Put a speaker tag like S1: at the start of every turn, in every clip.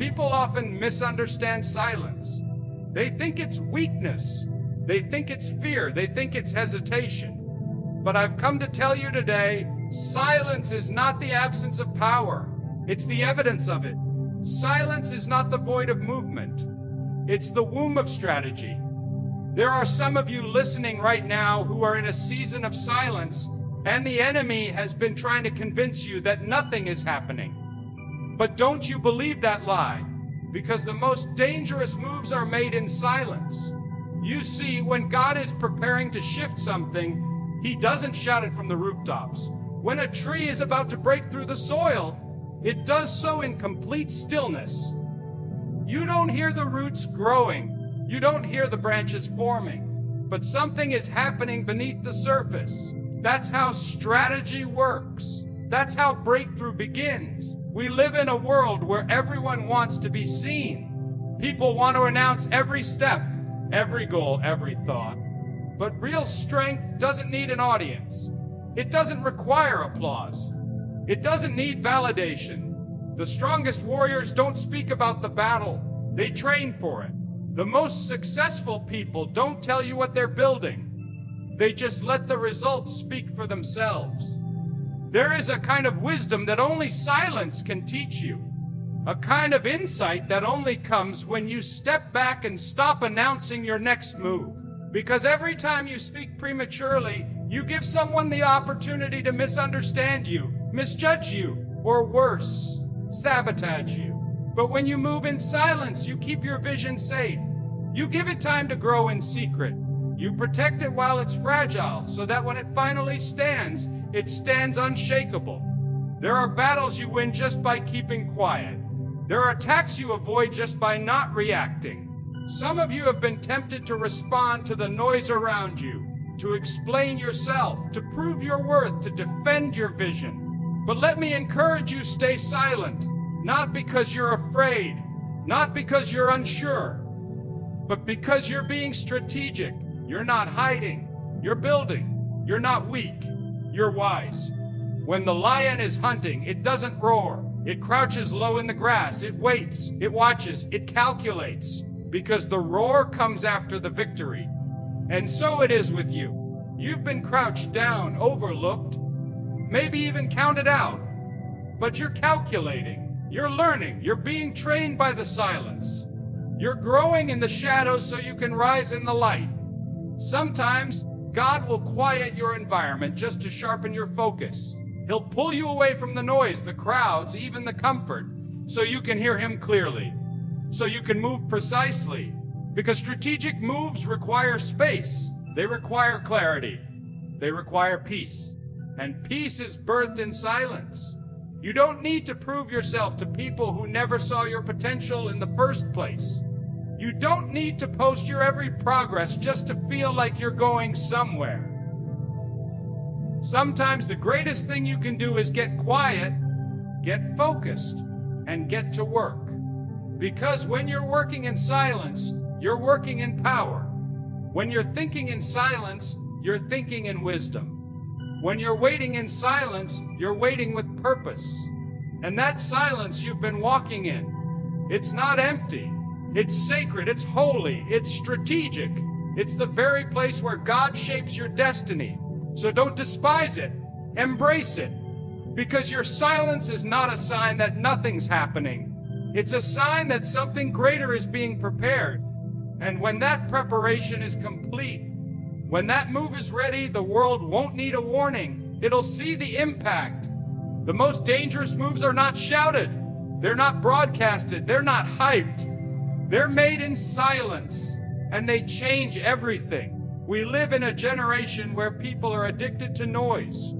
S1: People often misunderstand silence. They think it's weakness. They think it's fear. They think it's hesitation. But I've come to tell you today, silence is not the absence of power. It's the evidence of it. Silence is not the void of movement. It's the womb of strategy. There are some of you listening right now who are in a season of silence, and the enemy has been trying to convince you that nothing is happening. But don't you believe that lie, because the most dangerous moves are made in silence. You see, when God is preparing to shift something, He doesn't shout it from the rooftops. When a tree is about to break through the soil, it does so in complete stillness. You don't hear the roots growing. You don't hear the branches forming. But something is happening beneath the surface. That's how strategy works. That's how breakthrough begins. We live in a world where everyone wants to be seen. People want to announce every step, every goal, every thought. But real strength doesn't need an audience. It doesn't require applause. It doesn't need validation. The strongest warriors don't speak about the battle. They train for it. The most successful people don't tell you what they're building. They just let the results speak for themselves. There is a kind of wisdom that only silence can teach you. A kind of insight that only comes when you step back and stop announcing your next move. Because every time you speak prematurely, you give someone the opportunity to misunderstand you, misjudge you, or worse, sabotage you. But when you move in silence, you keep your vision safe. You give it time to grow in secret. You protect it while it's fragile, so that when it finally stands, it stands unshakable. There are battles you win just by keeping quiet. There are attacks you avoid just by not reacting. Some of you have been tempted to respond to the noise around you, to explain yourself, to prove your worth, to defend your vision. But let me encourage you, stay silent, not because you're afraid, not because you're unsure, but because you're being strategic. You're not hiding, you're building. You're not weak, you're wise. When the lion is hunting, it doesn't roar. It crouches low in the grass, it waits, it watches, it calculates, because the roar comes after the victory. And so it is with you. You've been crouched down, overlooked, maybe even counted out. But you're calculating, you're learning, you're being trained by the silence. You're growing in the shadows so you can rise in the light. Sometimes God will quiet your environment just to sharpen your focus. He'll pull you away from the noise, the crowds, even the comfort, so you can hear Him clearly, so you can move precisely. Because strategic moves require space. They require clarity. They require peace. And peace is birthed in silence. You don't need to prove yourself to people who never saw your potential in the first place. You don't need to post your every progress just to feel like you're going somewhere. Sometimes the greatest thing you can do is get quiet, get focused, and get to work. Because when you're working in silence, you're working in power. When you're thinking in silence, you're thinking in wisdom. When you're waiting in silence, you're waiting with purpose. And that silence you've been walking in, it's not empty. It's sacred, it's holy, it's strategic. It's the very place where God shapes your destiny. So don't despise it, embrace it. Because your silence is not a sign that nothing's happening. It's a sign that something greater is being prepared. And when that preparation is complete, when that move is ready, the world won't need a warning. It'll see the impact. The most dangerous moves are not shouted. They're not broadcasted. They're not hyped. They're made in silence, and they change everything. We live in a generation where people are addicted to noise,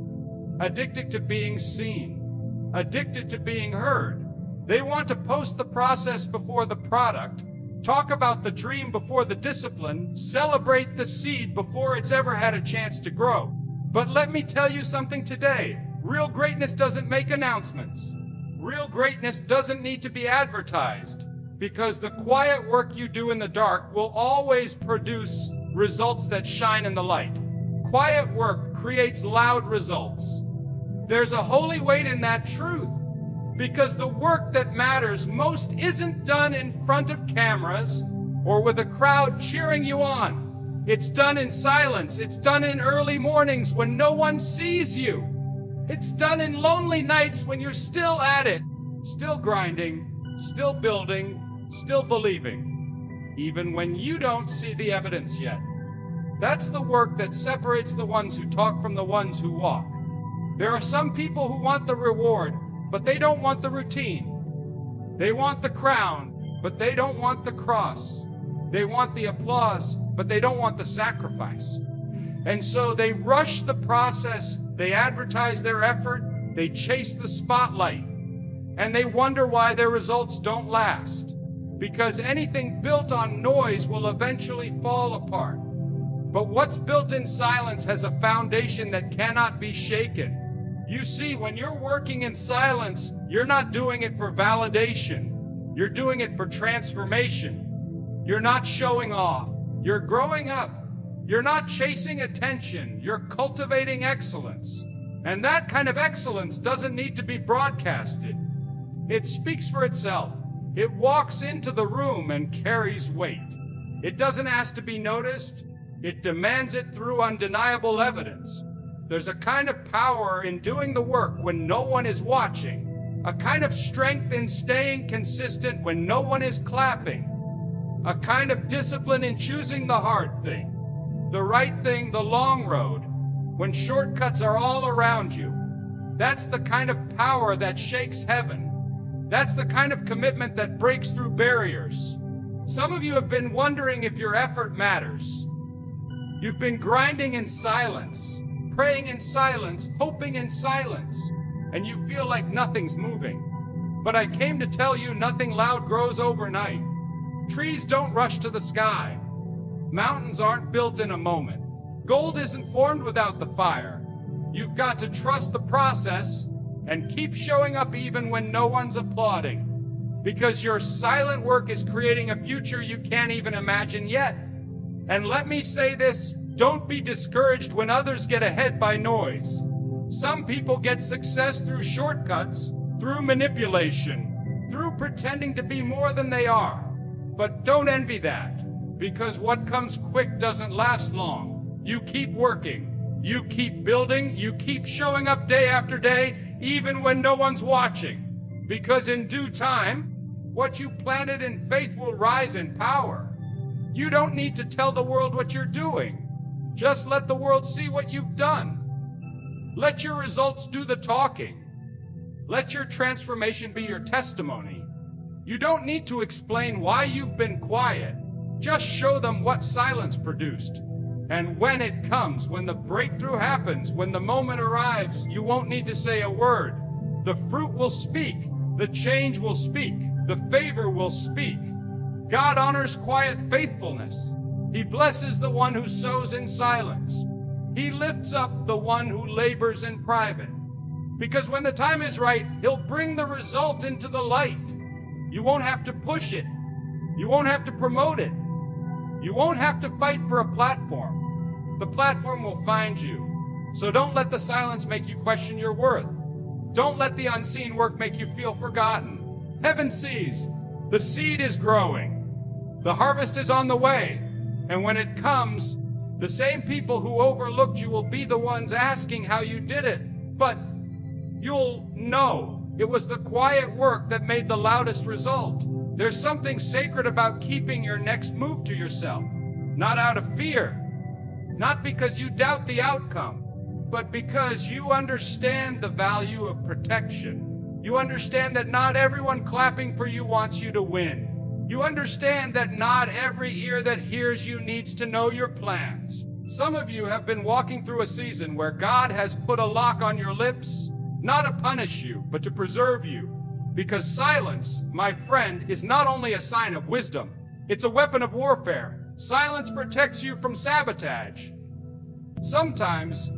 S1: addicted to being seen, addicted to being heard. They want to post the process before the product, talk about the dream before the discipline, celebrate the seed before it's ever had a chance to grow. But let me tell you something today. Real greatness doesn't make announcements. Real greatness doesn't need to be advertised, because the quiet work you do in the dark will always produce results that shine in the light. Quiet work creates loud results. There's a holy weight in that truth. Because the work that matters most isn't done in front of cameras or with a crowd cheering you on. It's done in silence. It's done in early mornings when no one sees you. It's done in lonely nights when you're still at it, still grinding, still building, still believing, even when you don't see the evidence yet. That's the work that separates the ones who talk from the ones who walk. There are some people who want the reward, but they don't want the routine. They want the crown, but they don't want the cross. They want the applause, but they don't want the sacrifice. And so they rush the process, they advertise their effort, they chase the spotlight, and they wonder why their results don't last. Because anything built on noise will eventually fall apart. But what's built in silence has a foundation that cannot be shaken. You see, when you're working in silence, you're not doing it for validation. You're doing it for transformation. You're not showing off. You're growing up. You're not chasing attention. You're cultivating excellence. And that kind of excellence doesn't need to be broadcasted. It speaks for itself. It walks into the room and carries weight. It doesn't ask to be noticed. It demands it through undeniable evidence. There's a kind of power in doing the work when no one is watching, a kind of strength in staying consistent when no one is clapping, a kind of discipline in choosing the hard thing, the right thing, the long road, when shortcuts are all around you. That's the kind of power that shakes heaven. That's the kind of commitment that breaks through barriers. Some of you have been wondering if your effort matters. You've been grinding in silence, praying in silence, hoping in silence, and you feel like nothing's moving. But I came to tell you nothing loud grows overnight. Trees don't rush to the sky. Mountains aren't built in a moment. Gold isn't formed without the fire. You've got to trust the process and keep showing up even when no one's applauding. Because your silent work is creating a future you can't even imagine yet. And let me say this, don't be discouraged when others get ahead by noise. Some people get success through shortcuts, through manipulation, through pretending to be more than they are. But don't envy that, because what comes quick doesn't last long. You keep working, you keep building, you keep showing up day after day, even when no one's watching. Because in due time, what you planted in faith will rise in power. You don't need to tell the world what you're doing. Just let the world see what you've done. Let your results do the talking. Let your transformation be your testimony. You don't need to explain why you've been quiet. Just show them what silence produced. And when it comes, when the breakthrough happens, when the moment arrives, you won't need to say a word. The fruit will speak. The change will speak. The favor will speak. God honors quiet faithfulness. He blesses the one who sows in silence. He lifts up the one who labors in private. Because when the time is right, he'll bring the result into the light. You won't have to push it. You won't have to promote it. You won't have to fight for a platform. The platform will find you. So don't let the silence make you question your worth. Don't let the unseen work make you feel forgotten. Heaven sees. The seed is growing. The harvest is on the way. And when it comes, the same people who overlooked you will be the ones asking how you did it. But you'll know it was the quiet work that made the loudest result. There's something sacred about keeping your next move to yourself. Not out of fear. Not because you doubt the outcome, but because you understand the value of protection. You understand that not everyone clapping for you wants you to win. You understand that not every ear that hears you needs to know your plans. Some of you have been walking through a season where God has put a lock on your lips, not to punish you, but to preserve you. Because silence, my friend, is not only a sign of wisdom, it's a weapon of warfare. Silence protects you from sabotage. Sometimes,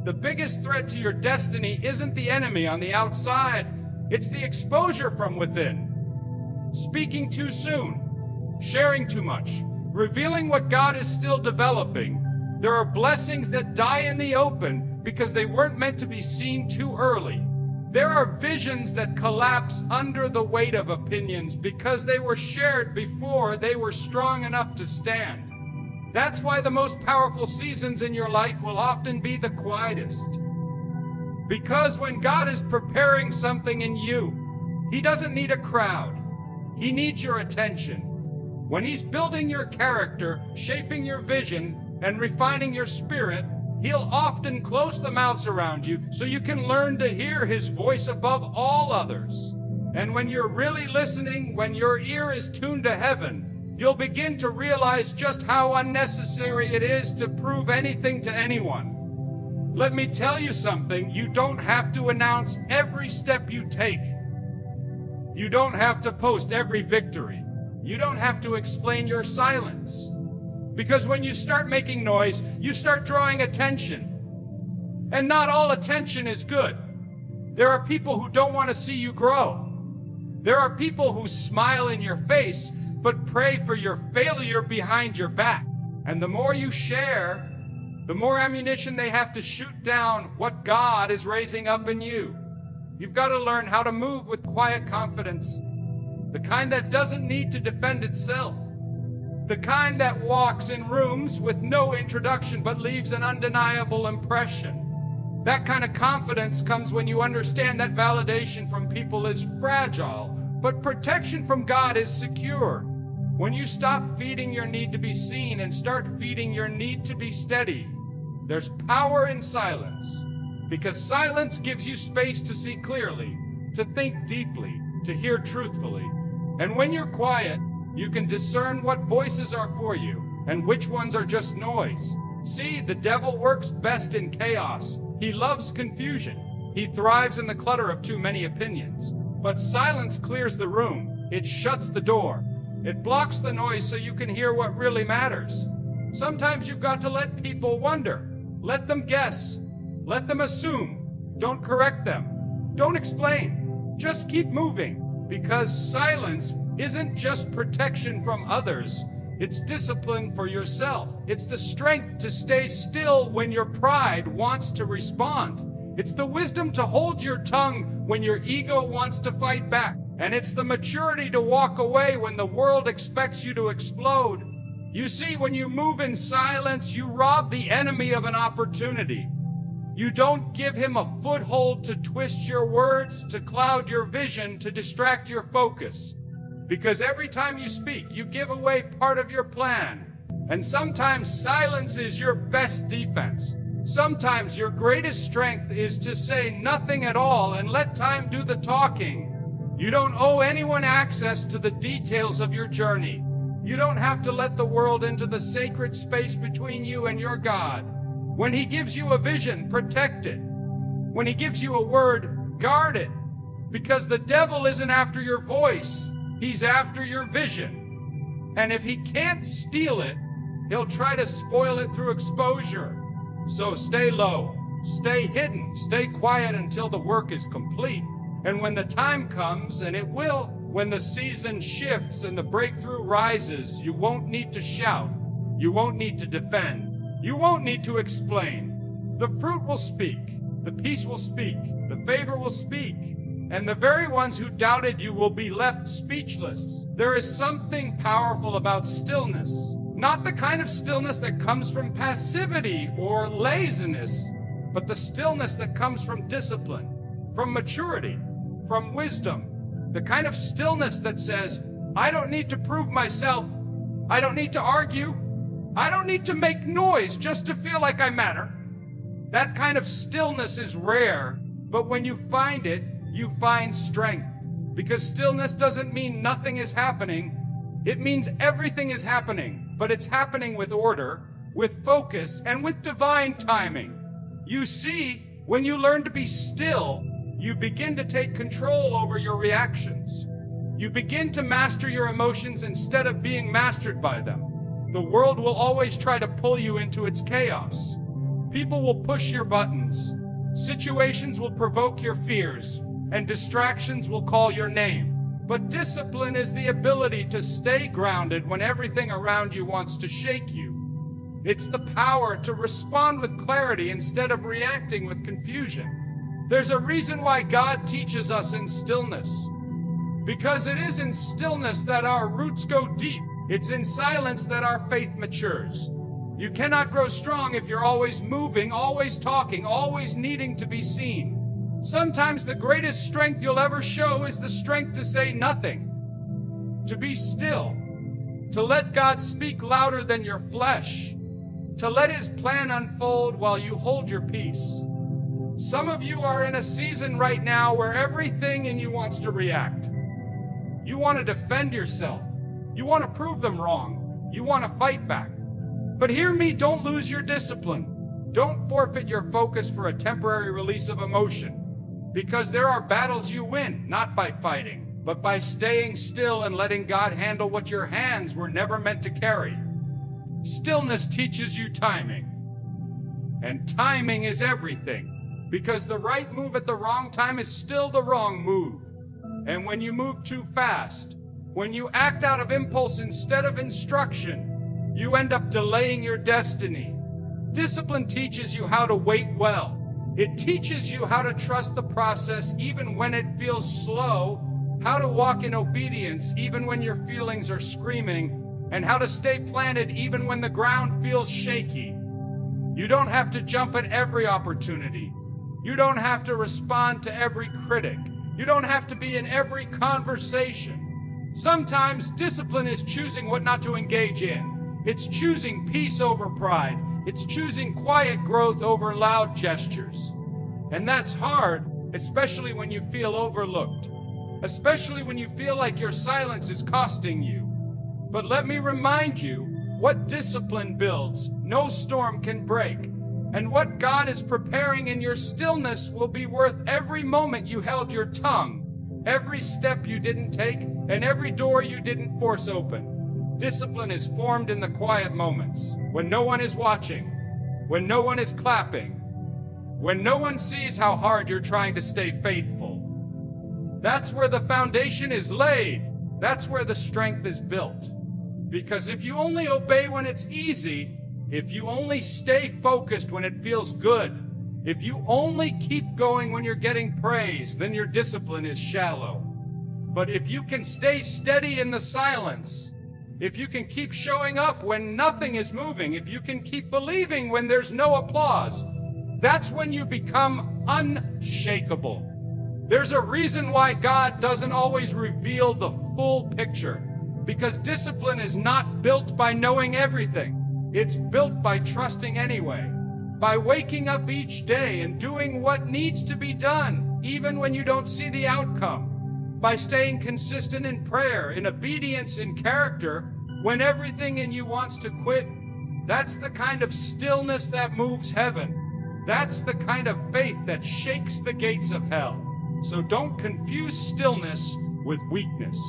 S1: the biggest threat to your destiny isn't the enemy on the outside, it's the exposure from within. Speaking too soon, sharing too much, revealing what God is still developing. There are blessings that die in the open because they weren't meant to be seen too early. There are visions that collapse under the weight of opinions because they were shared before they were strong enough to stand. That's why the most powerful seasons in your life will often be the quietest. Because when God is preparing something in you, He doesn't need a crowd. He needs your attention. When He's building your character, shaping your vision, and refining your spirit, He'll often close the mouths around you so you can learn to hear His voice above all others. And when you're really listening, when your ear is tuned to heaven, you'll begin to realize just how unnecessary it is to prove anything to anyone. Let me tell you something, you don't have to announce every step you take. You don't have to post every victory. You don't have to explain your silence. Because when you start making noise, you start drawing attention. And not all attention is good. There are people who don't want to see you grow. There are people who smile in your face, but pray for your failure behind your back. And the more you share, the more ammunition they have to shoot down what God is raising up in you. You've got to learn how to move with quiet confidence. The kind that doesn't need to defend itself. The kind that walks in rooms with no introduction but leaves an undeniable impression. That kind of confidence comes when you understand that validation from people is fragile, but protection from God is secure. When you stop feeding your need to be seen and start feeding your need to be steady, there's power in silence. Because silence gives you space to see clearly, to think deeply, to hear truthfully. And when you're quiet, you can discern what voices are for you and which ones are just noise. See, the devil works best in chaos. He loves confusion. He thrives in the clutter of too many opinions. But silence clears the room. It shuts the door. It blocks the noise so you can hear what really matters. Sometimes you've got to let people wonder. Let them guess. Let them assume. Don't correct them. Don't explain. Just keep moving. Because silence isn't just protection from others. It's discipline for yourself. It's the strength to stay still when your pride wants to respond. It's the wisdom to hold your tongue when your ego wants to fight back. And it's the maturity to walk away when the world expects you to explode. You see, when you move in silence, you rob the enemy of an opportunity. You don't give him a foothold to twist your words, to cloud your vision, to distract your focus. Because every time you speak, you give away part of your plan. And sometimes silence is your best defense. Sometimes your greatest strength is to say nothing at all and let time do the talking. You don't owe anyone access to the details of your journey. You don't have to let the world into the sacred space between you and your God. When He gives you a vision, protect it. When He gives you a word, guard it. Because the devil isn't after your voice. He's after your vision. And if he can't steal it, he'll try to spoil it through exposure. So stay low, stay hidden, stay quiet until the work is complete. And when the time comes, and it will, when the season shifts and the breakthrough rises, you won't need to shout. You won't need to defend. You won't need to explain. The fruit will speak. The peace will speak. The favor will speak. And the very ones who doubted you will be left speechless. There is something powerful about stillness. Not the kind of stillness that comes from passivity or laziness, but the stillness that comes from discipline, from maturity, from wisdom. The kind of stillness that says, I don't need to prove myself. I don't need to argue. I don't need to make noise just to feel like I matter. That kind of stillness is rare, but when you find it, you find strength. Because stillness doesn't mean nothing is happening. It means everything is happening, but it's happening with order, with focus, and with divine timing. You see, when you learn to be still, you begin to take control over your reactions. You begin to master your emotions instead of being mastered by them. The world will always try to pull you into its chaos. People will push your buttons. Situations will provoke your fears, and distractions will call your name. But discipline is the ability to stay grounded when everything around you wants to shake you. It's the power to respond with clarity instead of reacting with confusion. There's a reason why God teaches us in stillness. Because it is in stillness that our roots go deep. It's in silence that our faith matures. You cannot grow strong if you're always moving, always talking, always needing to be seen. Sometimes the greatest strength you'll ever show is the strength to say nothing, to be still, to let God speak louder than your flesh, to let His plan unfold while you hold your peace. Some of you are in a season right now where everything in you wants to react. You want to defend yourself. You want to prove them wrong. You want to fight back. But hear me, don't lose your discipline. Don't forfeit your focus for a temporary release of emotion. Because there are battles you win, not by fighting, but by staying still and letting God handle what your hands were never meant to carry. Stillness teaches you timing. And timing is everything. Because the right move at the wrong time is still the wrong move. And when you move too fast, when you act out of impulse instead of instruction, you end up delaying your destiny. Discipline teaches you how to wait well. It teaches you how to trust the process even when it feels slow, how to walk in obedience even when your feelings are screaming, and how to stay planted even when the ground feels shaky. You don't have to jump at every opportunity. You don't have to respond to every critic. You don't have to be in every conversation. Sometimes discipline is choosing what not to engage in. It's choosing peace over pride. It's choosing quiet growth over loud gestures. And that's hard, especially when you feel overlooked. Especially when you feel like your silence is costing you. But let me remind you, what discipline builds, no storm can break. And what God is preparing in your stillness will be worth every moment you held your tongue, every step you didn't take, and every door you didn't force open. Discipline is formed in the quiet moments, when no one is watching, when no one is clapping, when no one sees how hard you're trying to stay faithful. That's where the foundation is laid. That's where the strength is built. Because if you only obey when it's easy, if you only stay focused when it feels good, if you only keep going when you're getting praise, then your discipline is shallow. But if you can stay steady in the silence, if you can keep showing up when nothing is moving, if you can keep believing when there's no applause, that's when you become unshakable. There's a reason why God doesn't always reveal the full picture, because discipline is not built by knowing everything. It's built by trusting anyway, by waking up each day and doing what needs to be done, even when you don't see the outcome. By staying consistent in prayer, in obedience, in character, when everything in you wants to quit. That's the kind of stillness that moves heaven. That's the kind of faith that shakes the gates of hell. So don't confuse stillness with weakness.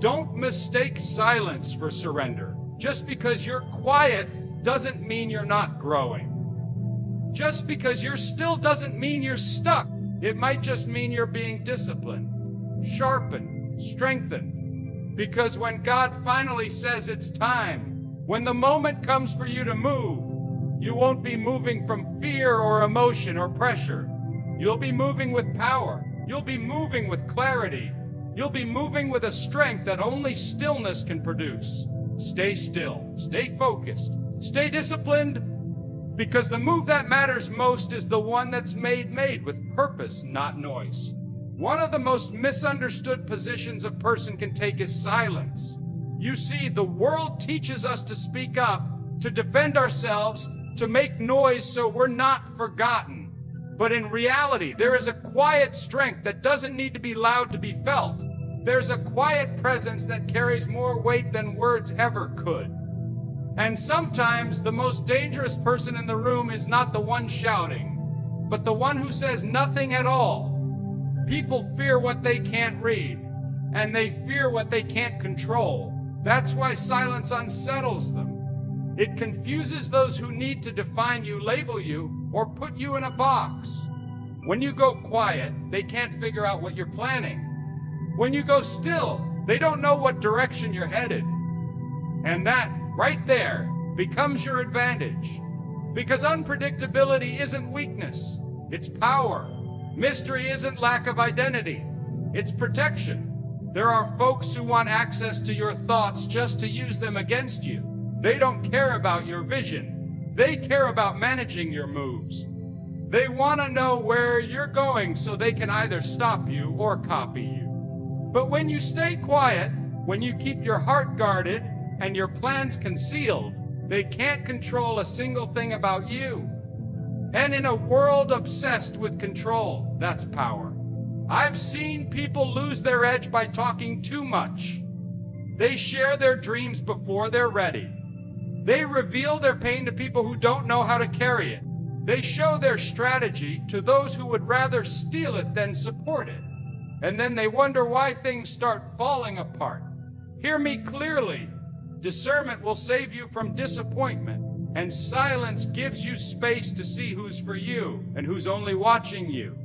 S1: Don't mistake silence for surrender. Just because you're quiet doesn't mean you're not growing. Just because you're still doesn't mean you're stuck. It might just mean you're being disciplined, sharpened, strengthened. Because when God finally says it's time, when the moment comes for you to move, you won't be moving from fear or emotion or pressure. You'll be moving with power. You'll be moving with clarity. You'll be moving with a strength that only stillness can produce. Stay still. Stay focused. Stay disciplined. Because the move that matters most is the one that's made with purpose, not noise. One of the most misunderstood positions a person can take is silence. You see, the world teaches us to speak up, to defend ourselves, to make noise so we're not forgotten. But in reality, there is a quiet strength that doesn't need to be loud to be felt. There's a quiet presence that carries more weight than words ever could. And sometimes the most dangerous person in the room is not the one shouting, but the one who says nothing at all. People fear what they can't read, and they fear what they can't control. That's why silence unsettles them. It confuses those who need to define you, label you, or put you in a box. When you go quiet, they can't figure out what you're planning. When you go still, they don't know what direction you're headed. And that, right there, becomes your advantage. Because unpredictability isn't weakness, it's power. Mystery isn't lack of identity, it's protection. There are folks who want access to your thoughts just to use them against you. They don't care about your vision. They care about managing your moves. They want to know where you're going so they can either stop you or copy you. But when you stay quiet, when you keep your heart guarded and your plans concealed, they can't control a single thing about you. And in a world obsessed with control, that's power. I've seen people lose their edge by talking too much. They share their dreams before they're ready. They reveal their pain to people who don't know how to carry it. They show their strategy to those who would rather steal it than support it. And then they wonder why things start falling apart. Hear me clearly. Discernment will save you from disappointment, and silence gives you space to see who's for you and who's only watching you.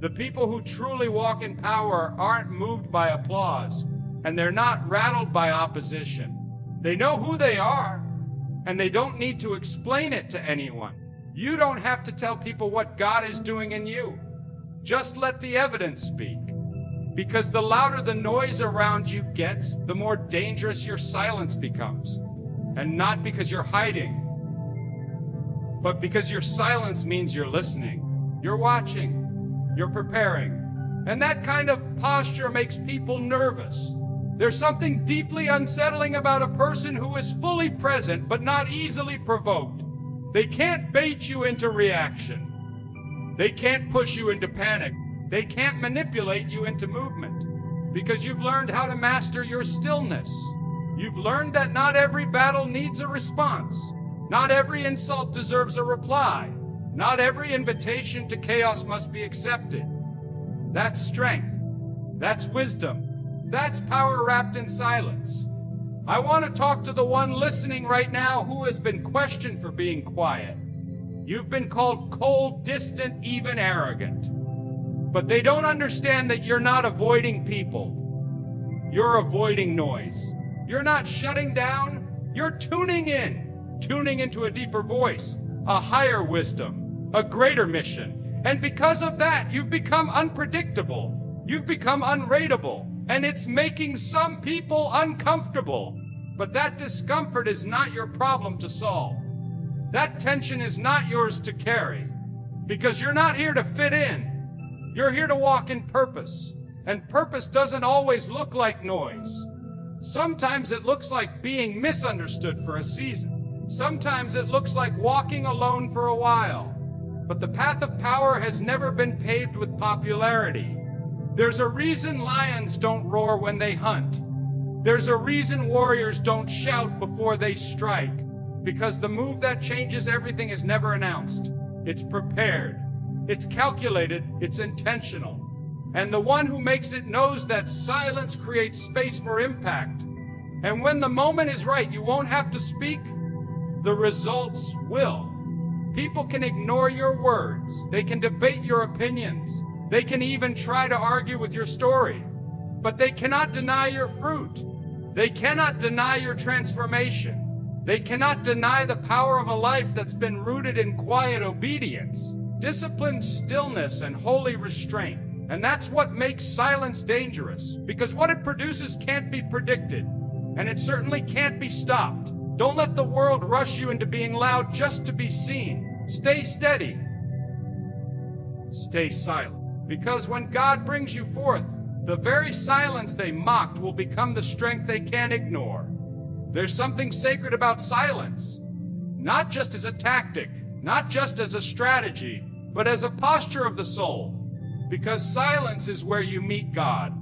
S1: The people who truly walk in power aren't moved by applause, and they're not rattled by opposition. They know who they are, and they don't need to explain it to anyone. You don't have to tell people what God is doing in you. Just let the evidence speak. Because the louder the noise around you gets, the more dangerous your silence becomes. And not because you're hiding, but because your silence means you're listening, you're watching, you're preparing. And that kind of posture makes people nervous. There's something deeply unsettling about a person who is fully present but not easily provoked. They can't bait you into reaction. They can't push you into panic. They can't manipulate you into movement. Because you've learned how to master your stillness. You've learned that not every battle needs a response. Not every insult deserves a reply. Not every invitation to chaos must be accepted. That's strength. That's wisdom. That's power wrapped in silence. I want to talk to the one listening right now who has been questioned for being quiet. You've been called cold, distant, even arrogant. But they don't understand that you're not avoiding people. You're avoiding noise. You're not shutting down. You're tuning into a deeper voice, a higher wisdom, a greater mission. And because of that, you've become unpredictable. You've become unrateable. And it's making some people uncomfortable. But that discomfort is not your problem to solve. That tension is not yours to carry. Because you're not here to fit in. You're here to walk in purpose. And purpose doesn't always look like noise. Sometimes it looks like being misunderstood for a season. Sometimes it looks like walking alone for a while. But the path of power has never been paved with popularity. There's a reason lions don't roar when they hunt. There's a reason warriors don't shout before they strike. Because the move that changes everything is never announced. It's prepared. It's calculated. It's intentional. And the one who makes it knows that silence creates space for impact. And when the moment is right, you won't have to speak. The results will. People can ignore your words. They can debate your opinions. They can even try to argue with your story. But they cannot deny your fruit. They cannot deny your transformation. They cannot deny the power of a life that's been rooted in quiet obedience, disciplined stillness, and holy restraint. And that's what makes silence dangerous, because what it produces can't be predicted, and it certainly can't be stopped. Don't let the world rush you into being loud just to be seen. Stay steady. Stay silent. Because when God brings you forth, the very silence they mocked will become the strength they can't ignore. There's something sacred about silence, not just as a tactic, not just as a strategy, but as a posture of the soul. Because silence is where you meet God.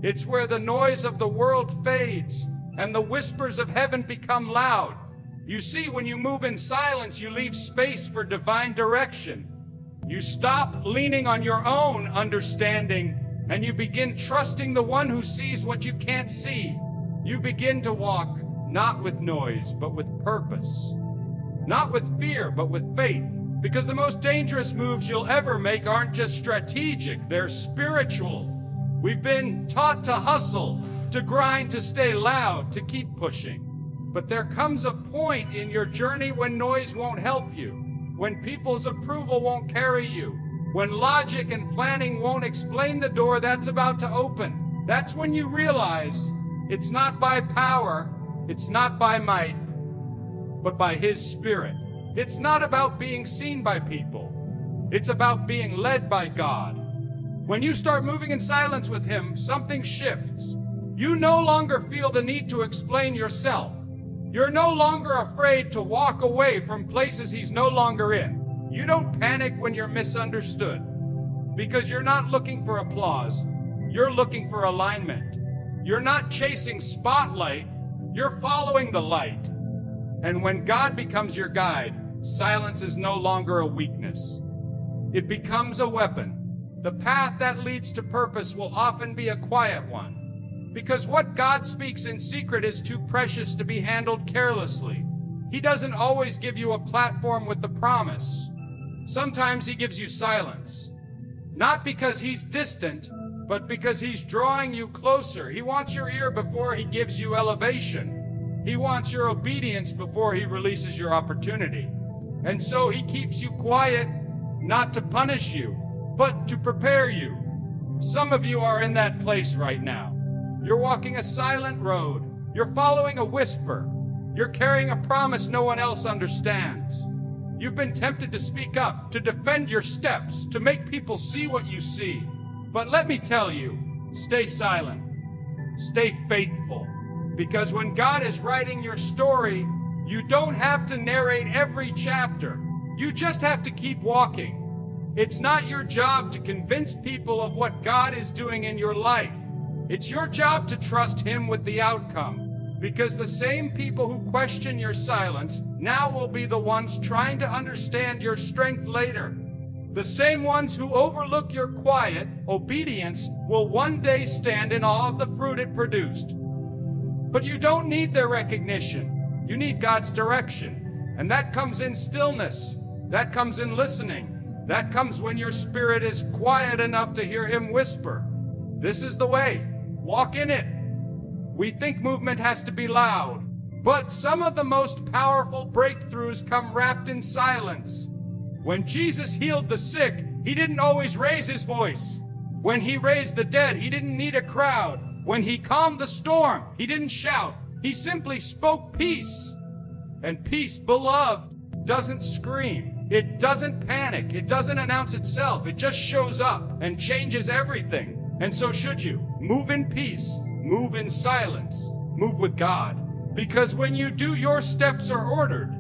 S1: It's where the noise of the world fades and the whispers of heaven become loud. You see, when you move in silence, you leave space for divine direction. You stop leaning on your own understanding and you begin trusting the one who sees what you can't see. You begin to walk not with noise, but with purpose. Not with fear, but with faith. Because the most dangerous moves you'll ever make aren't just strategic, they're spiritual. We've been taught to hustle, to grind, to stay loud, to keep pushing. But there comes a point in your journey when noise won't help you, when people's approval won't carry you, When logic and planning won't explain the door that's about to open, that's when you realize it's not by power, it's not by might, but by His Spirit. It's not about being seen by people. It's about being led by God. When you start moving in silence with Him, something shifts. You no longer feel the need to explain yourself. You're no longer afraid to walk away from places He's no longer in. You don't panic when you're misunderstood, because you're not looking for applause. You're looking for alignment. You're not chasing spotlight. You're following the light. And when God becomes your guide, silence is no longer a weakness. It becomes a weapon. The path that leads to purpose will often be a quiet one, because what God speaks in secret is too precious to be handled carelessly. He doesn't always give you a platform with the promise. Sometimes He gives you silence, not because He's distant, but because He's drawing you closer. He wants your ear before He gives you elevation. He wants your obedience before He releases your opportunity. And so He keeps you quiet, not to punish you, but to prepare you. Some of you are in that place right now. You're walking a silent road. You're following a whisper. You're carrying a promise no one else understands. You've been tempted to speak up, to defend your steps, to make people see what you see. But let me tell you, stay silent. Stay faithful. Because when God is writing your story, you don't have to narrate every chapter. You just have to keep walking. It's not your job to convince people of what God is doing in your life. It's your job to trust Him with the outcome. Because the same people who question your silence now will be the ones trying to understand your strength later. The same ones who overlook your quiet obedience will one day stand in awe of the fruit it produced. But you don't need their recognition. You need God's direction. And that comes in stillness. That comes in listening. That comes when your spirit is quiet enough to hear Him whisper. This is the way. Walk in it. We think movement has to be loud, but some of the most powerful breakthroughs come wrapped in silence. When Jesus healed the sick, He didn't always raise His voice. When He raised the dead, He didn't need a crowd. When He calmed the storm, He didn't shout. He simply spoke peace. And peace, beloved, doesn't scream. It doesn't panic. It doesn't announce itself. It just shows up and changes everything. And so should you. Move in peace. Move in silence. Move with God. Because when you do, your steps are ordered.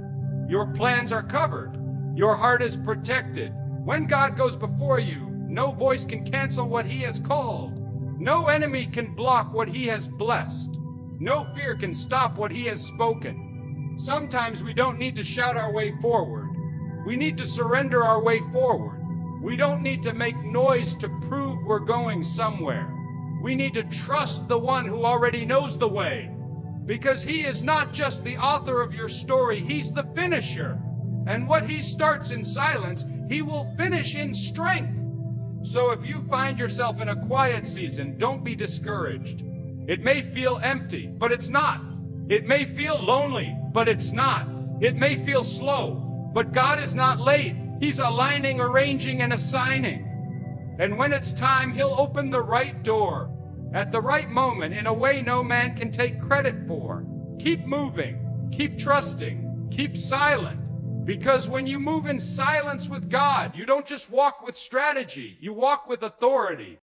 S1: Your plans are covered. Your heart is protected. When God goes before you, no voice can cancel what He has called. No enemy can block what He has blessed. No fear can stop what He has spoken. Sometimes we don't need to shout our way forward. We need to surrender our way forward. We don't need to make noise to prove we're going somewhere. We need to trust the one who already knows the way. Because He is not just the author of your story, He's the finisher. And what He starts in silence, He will finish in strength. So if you find yourself in a quiet season, don't be discouraged. It may feel empty, but it's not. It may feel lonely, but it's not. It may feel slow, but God is not late. He's aligning, arranging, and assigning. And when it's time, He'll open the right door at the right moment in a way no man can take credit for. Keep moving, keep trusting, keep silent. Because when you move in silence with God, you don't just walk with strategy, you walk with authority.